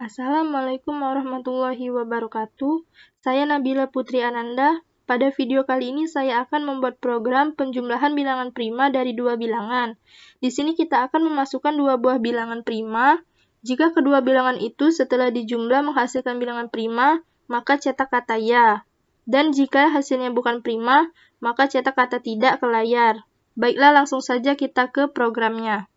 Assalamualaikum warahmatullahi wabarakatuh. Saya Nabila Putri Ananda. Pada video kali ini saya akan membuat program penjumlahan bilangan prima dari dua bilangan. Di sini kita akan memasukkan dua buah bilangan prima. Jika kedua bilangan itu setelah dijumlah menghasilkan bilangan prima, maka cetak kata ya. Dan jika hasilnya bukan prima, maka cetak kata tidak ke layar. Baiklah, langsung saja kita ke programnya.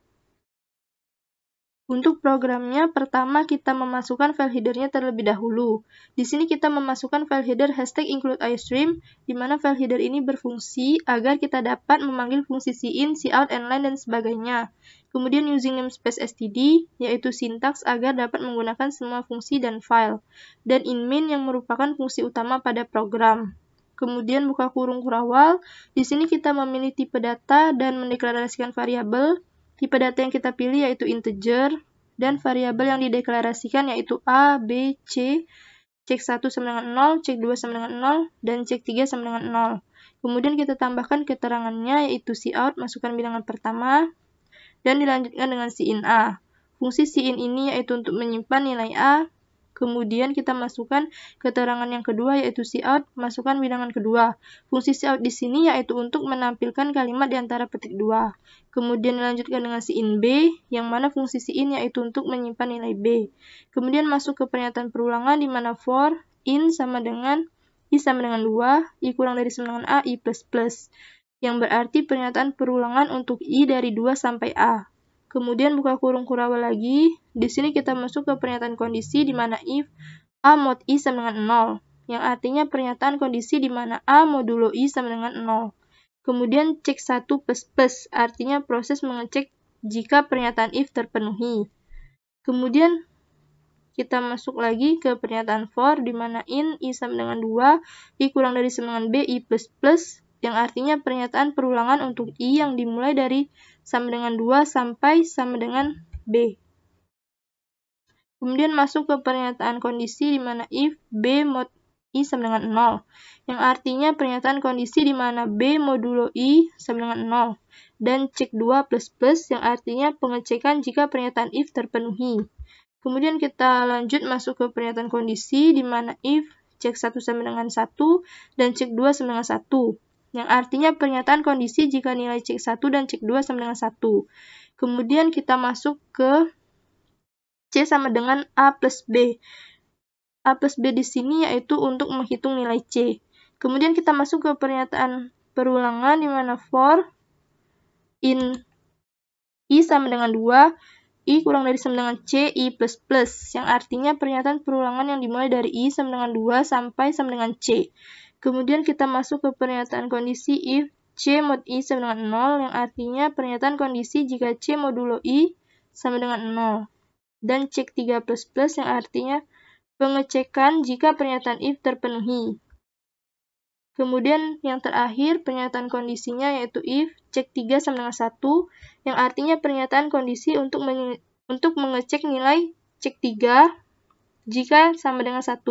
Untuk programnya, pertama kita memasukkan file header-nya terlebih dahulu. Di sini kita memasukkan file header #include_iostream, di mana file header ini berfungsi agar kita dapat memanggil fungsi cin, cout, endline, dan sebagainya. Kemudian using namespace std, yaitu sintaks agar dapat menggunakan semua fungsi dan file. Dan inmin yang merupakan fungsi utama pada program. Kemudian buka kurung kurawal. Di sini kita memilih tipe data dan mendeklarasikan variabel. Tipe data yang kita pilih yaitu integer, dan variabel yang dideklarasikan yaitu A, B, C, cek 1 sama dengan 0, cek 2 sama dengan 0, dan cek 3 sama dengan 0. Kemudian kita tambahkan keterangannya yaitu cout, masukkan bilangan pertama, dan dilanjutkan dengan cin A. Fungsi cin ini yaitu untuk menyimpan nilai A. Kemudian kita masukkan keterangan yang kedua yaitu cout, masukkan bilangan kedua. Fungsi cout di sini yaitu untuk menampilkan kalimat di antara petik 2. Kemudian dilanjutkan dengan cin B, yang mana fungsi cin yaitu untuk menyimpan nilai B. Kemudian masuk ke pernyataan perulangan di mana for in sama dengan i sama dengan 2, i kurang dari sama dengan a, i plus plus. Yang berarti pernyataan perulangan untuk i dari 2 sampai a. Kemudian buka kurung kurawal lagi. Di sini kita masuk ke pernyataan kondisi di mana if a mod i sama dengan 0, yang artinya pernyataan kondisi di mana a modulo i sama dengan 0. Kemudian cek 1 plus plus, artinya proses mengecek jika pernyataan if terpenuhi. Kemudian kita masuk lagi ke pernyataan for di mana in i sama dengan 2, i kurang dari sama dengan b, i plus plus, yang artinya pernyataan perulangan untuk i yang dimulai dari sama dengan 2 sampai sama dengan b. Kemudian masuk ke pernyataan kondisi di mana if b mod i sama dengan 0, yang artinya pernyataan kondisi di mana b modulo i sama dengan 0, dan cek 2 plus plus, yang artinya pengecekan jika pernyataan if terpenuhi. Kemudian kita lanjut masuk ke pernyataan kondisi di mana if cek 1 sama dengan 1 dan cek 2 sama dengan 1, yang artinya pernyataan kondisi jika nilai cek 1 dan cek 2 sama dengan 1. Kemudian kita masuk ke C sama dengan A plus B. A plus B di sini yaitu untuk menghitung nilai C. Kemudian kita masuk ke pernyataan perulangan di mana for in i sama dengan 2, i kurang dari sama dengan c, i plus plus, yang artinya pernyataan perulangan yang dimulai dari i sama dengan 2 sampai sama dengan c. Kemudian kita masuk ke pernyataan kondisi if c mod i sama dengan 0, yang artinya pernyataan kondisi jika c modulo i sama dengan 0. Dan cek 3 plus plus, yang artinya pengecekan jika pernyataan if terpenuhi. Kemudian yang terakhir pernyataan kondisinya yaitu if cek 3 sama dengan 1, yang artinya pernyataan kondisi untuk mengecek nilai cek 3 jika sama dengan 1.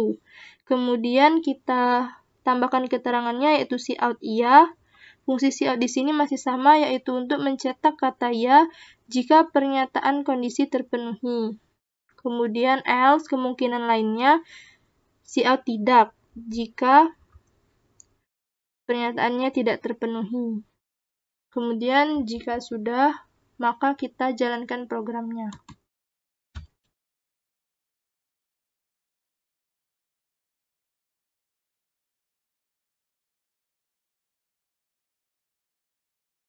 Kemudian kita tambahkan keterangannya yaitu cout iya. Fungsi cout di sini masih sama yaitu untuk mencetak kata ya jika pernyataan kondisi terpenuhi. Kemudian else kemungkinan lainnya cout tidak jika pernyataannya tidak terpenuhi. Kemudian jika sudah, maka kita jalankan programnya.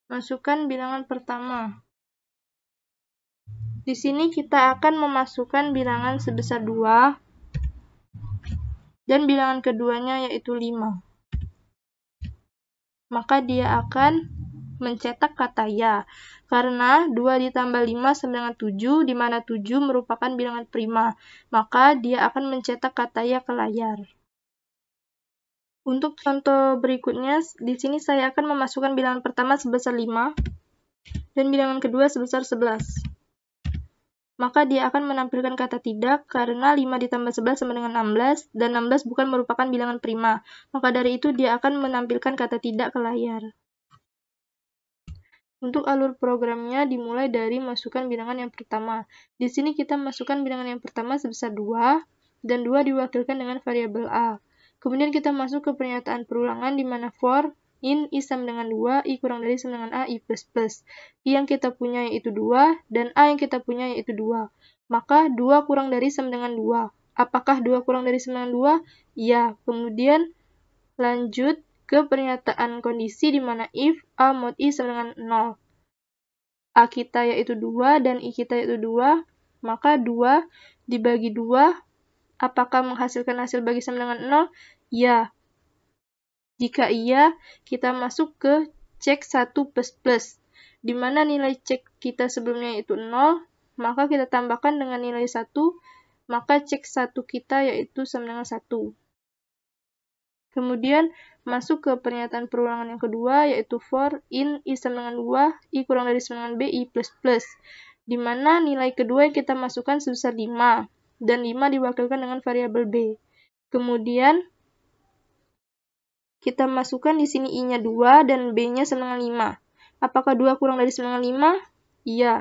Masukkan bilangan pertama. Di sini kita akan memasukkan bilangan sebesar 2 dan bilangan keduanya yaitu 5. Maka dia akan mencetak kata ya. Karena 2 ditambah 5 sama dengan 7, di mana 7 merupakan bilangan prima. Maka dia akan mencetak kata ya ke layar. Untuk contoh berikutnya, di sini saya akan memasukkan bilangan pertama sebesar 5 dan bilangan kedua sebesar 11. Maka dia akan menampilkan kata tidak karena 5 ditambah 11 sama dengan 16 dan 16 bukan merupakan bilangan prima. Maka dari itu dia akan menampilkan kata tidak ke layar. Untuk alur programnya dimulai dari masukkan bilangan yang pertama. Di sini kita masukkan bilangan yang pertama sebesar 2, dan 2 diwakilkan dengan variabel A. Kemudian kita masuk ke pernyataan perulangan di mana for in I sama dengan 2, I kurang dari sama dengan A, I plus plus. I yang kita punya yaitu 2, dan A yang kita punya yaitu 2. Maka 2 kurang dari sama dengan 2. Apakah 2 kurang dari sama dengan 2? Ya. Kemudian lanjut ke pernyataan kondisi di mana if A mod I sama dengan 0. A kita yaitu 2 dan I kita yaitu 2, maka 2 dibagi 2, apakah menghasilkan hasil bagi sama dengan 0? Ya. Jika iya, kita masuk ke cek 1 plus plus, di mana nilai cek kita sebelumnya yaitu 0, maka kita tambahkan dengan nilai 1, maka cek 1 kita yaitu sama dengan 1. Kemudian masuk ke pernyataan perulangan yang kedua, yaitu for in I sama dengan 2, I kurang dari sama dengan B, I plus plus. Di mana nilai kedua yang kita masukkan sebesar 5, dan 5 diwakilkan dengan variabel B. Kemudian kita masukkan di sini I-nya 2 dan B-nya sama dengan 5. Apakah 2 kurang dari sama dengan 5? Iya.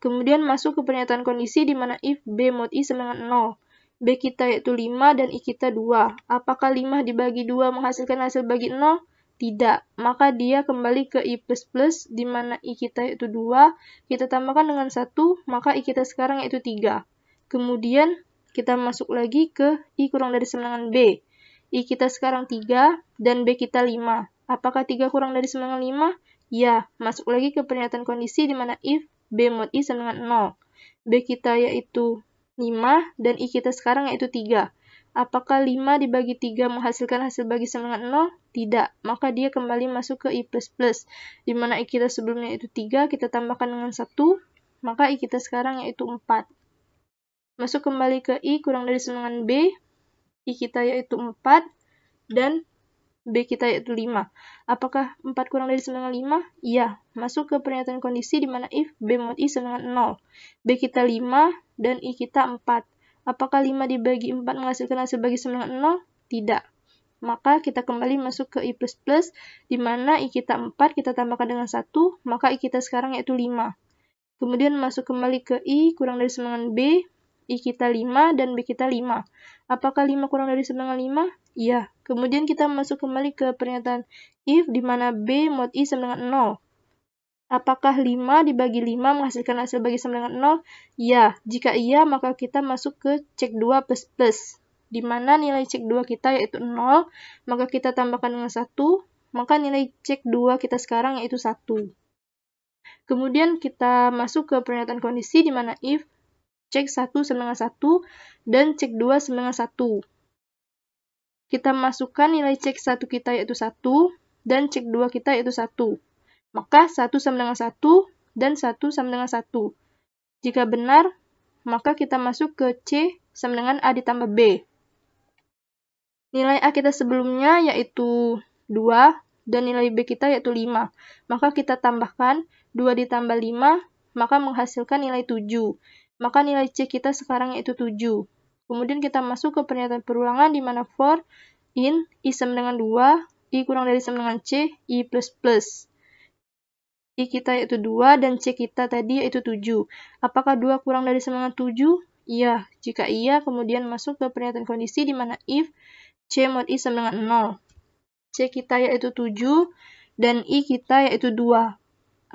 Kemudian masuk ke pernyataan kondisi di mana if B mod I sama dengan 0. B kita yaitu 5 dan I kita 2. Apakah 5 dibagi 2 menghasilkan hasil bagi 0? Tidak. Maka dia kembali ke I plus plus, di mana I kita yaitu 2. Kita tambahkan dengan 1, maka I kita sekarang yaitu 3. Kemudian kita masuk lagi ke I kurang dari sama dengan B. I kita sekarang 3 dan B kita 5. Apakah 3 kurang dari sama dengan 5? Ya. Masuk lagi ke pernyataan kondisi di mana if B mod I sama dengan 0. B kita yaitu 5, dan I kita sekarang yaitu 3. Apakah 5 dibagi 3 menghasilkan hasil bagi sama dengan 0? Tidak. Maka dia kembali masuk ke I plus plus, di mana I kita sebelumnya yaitu 3, kita tambahkan dengan 1, maka I kita sekarang yaitu 4. Masuk kembali ke I kurang dari sama dengan B, I kita yaitu 4, dan B kita yaitu 5. Apakah 4 kurang dari sama dengan 5? Iya. Masuk ke pernyataan kondisi di mana if B mod I sama dengan 0. B kita 5 dan I kita 4. Apakah 5 dibagi 4 menghasilkan hasil bagi sama dengan 0? Tidak. Maka kita kembali masuk ke I plus plus, di mana I kita 4, kita tambahkan dengan 1, maka I kita sekarang yaitu 5. Kemudian masuk kembali ke I kurang dari sama dengan B, I kita 5 dan B kita 5. Apakah 5 kurang dari sama dengan 5? Iya. Kemudian kita masuk kembali ke pernyataan if di mana B mod I sama dengan 0. Apakah 5 dibagi 5 menghasilkan hasil bagi sama dengan 0? Ya. Jika iya, maka kita masuk ke cek 2 plus plus, di mana nilai cek 2 kita yaitu 0, maka kita tambahkan dengan 1, maka nilai cek 2 kita sekarang yaitu 1. Kemudian kita masuk ke pernyataan kondisi di mana if cek 1 sama dengan 1 dan cek 2 sama dengan 1. Kita masukkan nilai cek 1 kita yaitu 1 dan cek 2 kita yaitu 1. Maka 1 sama dengan 1 dan 1 sama dengan 1. Jika benar, maka kita masuk ke C sama dengan A ditambah B. Nilai A kita sebelumnya yaitu 2 dan nilai B kita yaitu 5. Maka kita tambahkan 2 ditambah 5, maka menghasilkan nilai 7. Maka nilai C kita sekarang yaitu 7. Kemudian kita masuk ke pernyataan perulangan di mana for in I sama dengan 2, I kurang dari sama dengan C, I plus plus. I kita yaitu 2 dan C kita tadi yaitu 7. Apakah 2 kurang dari sama dengan 7? Iya. Jika iya, kemudian masuk ke pernyataan kondisi di mana if C mod I sama dengan 0. C kita yaitu 7 dan I kita yaitu 2.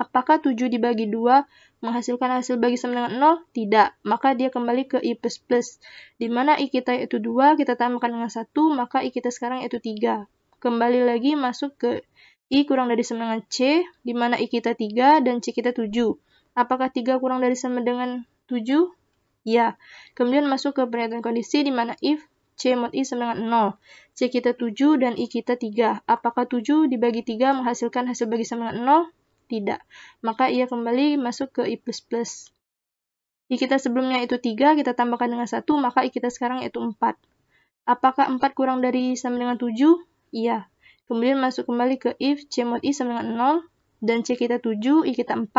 Apakah 7 dibagi 2 menghasilkan hasil bagi sama dengan 0? Tidak. Maka dia kembali ke I plus plus, di mana I kita yaitu 2, kita tambahkan dengan 1, maka I kita sekarang yaitu 3. Kembali lagi masuk ke I kurang dari sama dengan C, di mana I kita 3 dan C kita 7. Apakah 3 kurang dari sama dengan 7? Ya. Kemudian masuk ke pernyataan kondisi di mana if C mod I sama dengan 0. C kita 7 dan I kita 3. Apakah 7 dibagi 3 menghasilkan hasil bagi sama dengan 0? Tidak. Maka ia kembali masuk ke I plus plus. I kita sebelumnya itu 3, kita tambahkan dengan 1, maka I kita sekarang yaitu 4. Apakah 4 kurang dari sama dengan 7? Iya. Kemudian masuk kembali ke if C mod I sama dengan 0, dan C kita 7, I kita 4.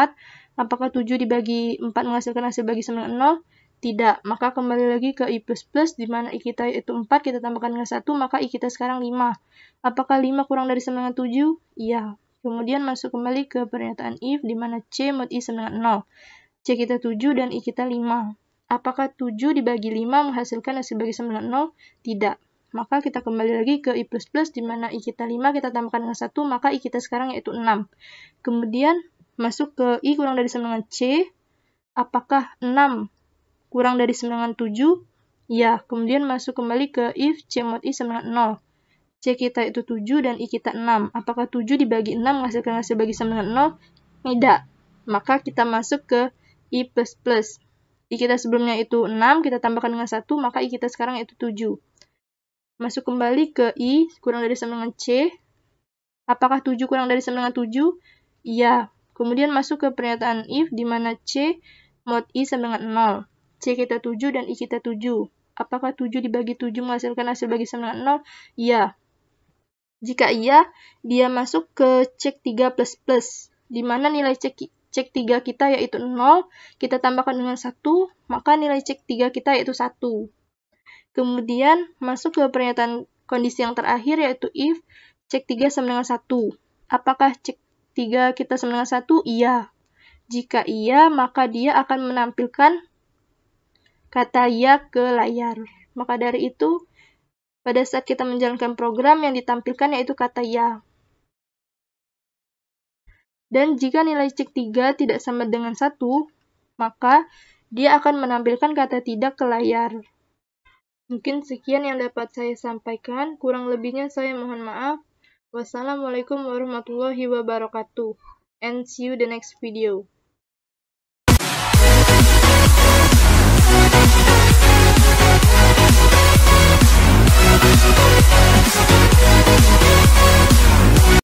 Apakah 7 dibagi 4 menghasilkan hasil bagi sama dengan 0? Tidak. Maka kembali lagi ke I plus plus, di mana I kita yaitu 4, kita tambahkan dengan 1, maka I kita sekarang 5. Apakah 5 kurang dari sama dengan 7? Iya. Kemudian masuk kembali ke pernyataan if, di mana C mod I sama dengan 0. C kita 7 dan I kita 5. Apakah 7 dibagi 5 menghasilkan hasil bagi sama dengan 0? Tidak. Maka kita kembali lagi ke I++, di mana I kita 5, kita tambahkan dengan 1, maka I kita sekarang yaitu 6. Kemudian masuk ke I kurang dari sama dengan C. Apakah 6 kurang dari sama dengan 7? Ya. Kemudian masuk kembali ke if C mod I sama dengan 0. C kita itu 7 dan I kita 6. Apakah 7 dibagi 6 menghasilkan hasil bagi sama dengan 0? Tidak. Maka kita masuk ke I++. I kita sebelumnya itu 6, kita tambahkan dengan 1, maka I kita sekarang itu 7. Masuk kembali ke I kurang dari sama dengan C. Apakah 7 kurang dari sama dengan 7? Iya. Kemudian masuk ke pernyataan if, di mana C mod I sama dengan 0. C kita 7 dan I kita 7. Apakah 7 dibagi 7 menghasilkan hasil bagi sama dengan 0? Iya. Jika iya, dia masuk ke cek 3++, di mana nilai cek 3 kita yaitu 0, kita tambahkan dengan 1, maka nilai cek 3 kita yaitu 1. Kemudian masuk ke pernyataan kondisi yang terakhir yaitu if cek 3 sama dengan 1. Apakah cek 3 kita sama dengan 1? Iya. Jika iya, maka dia akan menampilkan kata ya ke layar. Maka dari itu, pada saat kita menjalankan program yang ditampilkan yaitu kata ya. Dan jika nilai cek 3 tidak sama dengan 1, maka dia akan menampilkan kata tidak ke layar. Mungkin sekian yang dapat saya sampaikan, kurang lebihnya saya mohon maaf. Wassalamualaikum warahmatullahi wabarakatuh. And see you the next video.